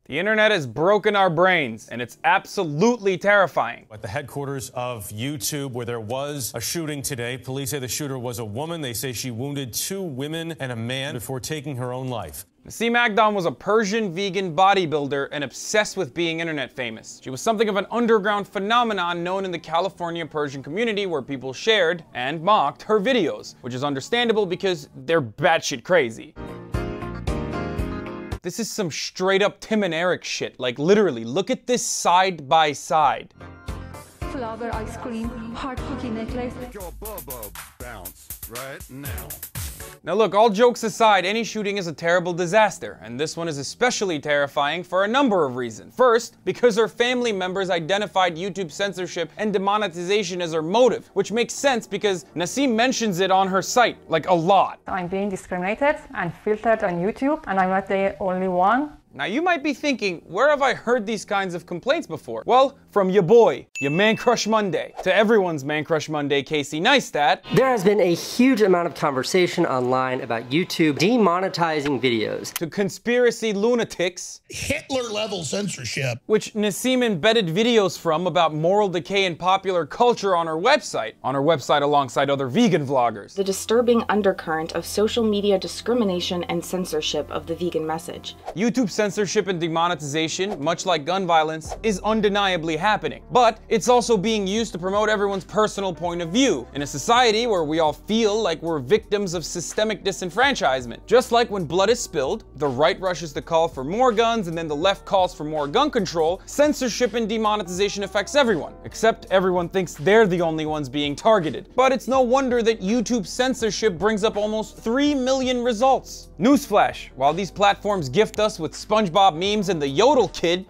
The internet has broken our brains, and it's absolutely terrifying. At the headquarters of YouTube, where there was a shooting today, police say the shooter was a woman. They say she wounded 2 women and a man before taking her own life. Nasim Aghdam was a Persian vegan bodybuilder and obsessed with being internet famous. She was something of an underground phenomenon known in the California Persian community, where people shared and mocked her videos, which is understandable because they're batshit crazy. This is some straight up Tim and Eric shit. Like, literally, look at this side by side. Flower ice cream, hard cookie necklace. Your bubba bounce right now. Now look, all jokes aside, any shooting is a terrible disaster, and this one is especially terrifying for a number of reasons. First, because her family members identified YouTube censorship and demonetization as her motive, which makes sense because Nasim mentions it on her site, like a lot. I'm being discriminated and filtered on YouTube, and I'm not the only one. Now you might be thinking, where have I heard these kinds of complaints before? Well, from your boy, your Man Crush Monday. To everyone's Man Crush Monday, Casey Neistat. There has been a huge amount of conversation online about YouTube demonetizing videos. To conspiracy lunatics. Hitler-level censorship. Which Nasim embedded videos from about moral decay and popular culture on her website. On her website alongside other vegan vloggers. The disturbing undercurrent of social media discrimination and censorship of the vegan message. YouTube censorship and demonetization, much like gun violence, is undeniably happening. But it's also being used to promote everyone's personal point of view, in a society where we all feel like we're victims of systemic disenfranchisement. Just like when blood is spilled, the right rushes to call for more guns and then the left calls for more gun control, censorship and demonetization affects everyone, except everyone thinks they're the only ones being targeted. But it's no wonder that YouTube censorship brings up almost 3 million results. Newsflash, while these platforms gift us with SpongeBob memes and the Yodel Kid,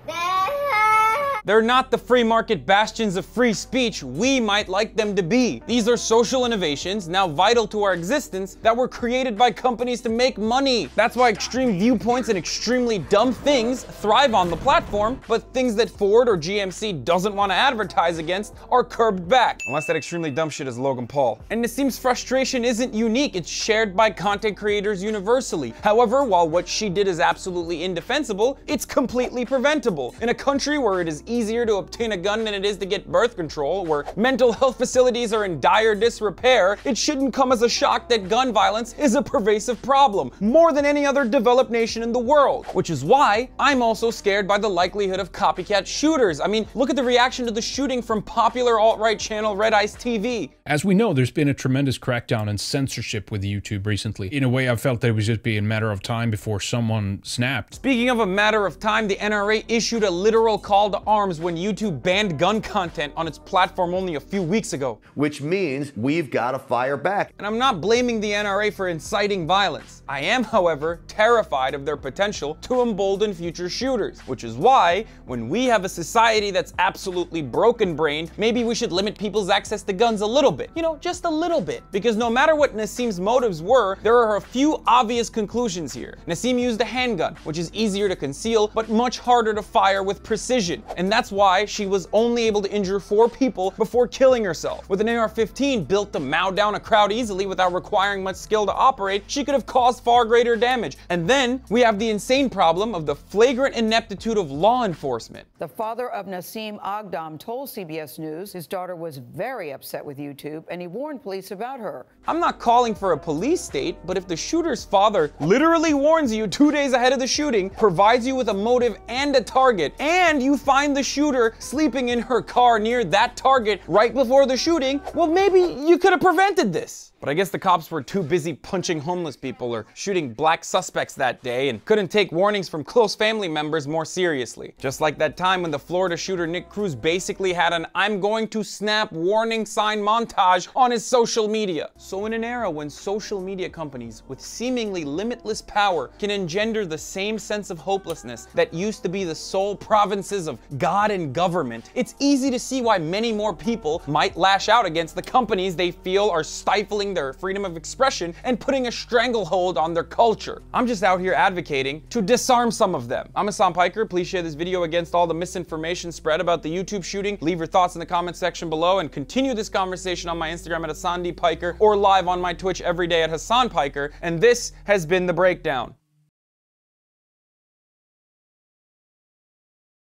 they're not the free market bastions of free speech we might like them to be. These are social innovations, now vital to our existence, that were created by companies to make money. That's why extreme viewpoints and extremely dumb things thrive on the platform, but things that Ford or GMC doesn't want to advertise against are curbed back. Unless that extremely dumb shit is Logan Paul. And Nasim's frustration isn't unique, it's shared by content creators universally. However, while what she did is absolutely indefensible, it's completely preventable. In a country where it is easier to obtain a gun than it is to get birth control, where mental health facilities are in dire disrepair, it shouldn't come as a shock that gun violence is a pervasive problem, more than any other developed nation in the world. Which is why I'm also scared by the likelihood of copycat shooters. I mean, look at the reaction to the shooting from popular alt-right channel Red Ice TV. As we know, there's been a tremendous crackdown and censorship with YouTube recently. In a way, I felt that it was just be a matter of time before someone snapped. Speaking of a matter of time, the NRA issued a literal call to arms when YouTube banned gun content on its platform only a few weeks ago. Which means we've got to fire back. And I'm not blaming the NRA for inciting violence. I am, however, terrified of their potential to embolden future shooters, which is why, when we have a society that's absolutely broken-brained, maybe we should limit people's access to guns a little bit. You know, just a little bit. Because no matter what Nasim's motives were, there are a few obvious conclusions here. Nasim used a handgun, which is easier to conceal, but much harder to fire with precision. And that's why she was only able to injure 4 people before killing herself. With an AR-15 built to mow down a crowd easily without requiring much skill to operate, she could have caused far greater damage. And then we have the insane problem of the flagrant ineptitude of law enforcement. The father of Nasim Aghdam told CBS News his daughter was very upset with YouTube and he warned police about her. I'm not calling for a police state, but if the shooter's father literally warns you 2 days ahead of the shooting, provides you with a motive and a target, and you find the shooter sleeping in her car near that target right before the shooting, well, maybe you could have prevented this. But I guess the cops were too busy punching homeless people or shooting black suspects that day and couldn't take warnings from close family members more seriously. Just like that time when the Florida shooter Nick Cruz basically had an "I'm going to snap" warning sign montage on his social media. So in an era when social media companies with seemingly limitless power can engender the same sense of hopelessness that used to be the sole provinces of God and government, it's easy to see why many more people might lash out against the companies they feel are stifling their freedom of expression and putting a stranglehold on their culture. I'm just out here advocating to disarm some of them. I'm Hassan Piker. Please share this video against all the misinformation spread about the YouTube shooting. Leave your thoughts in the comment section below and continue this conversation on my Instagram at Hassan D. Piker or live on my Twitch every day at Hassan Piker. And this has been The Breakdown.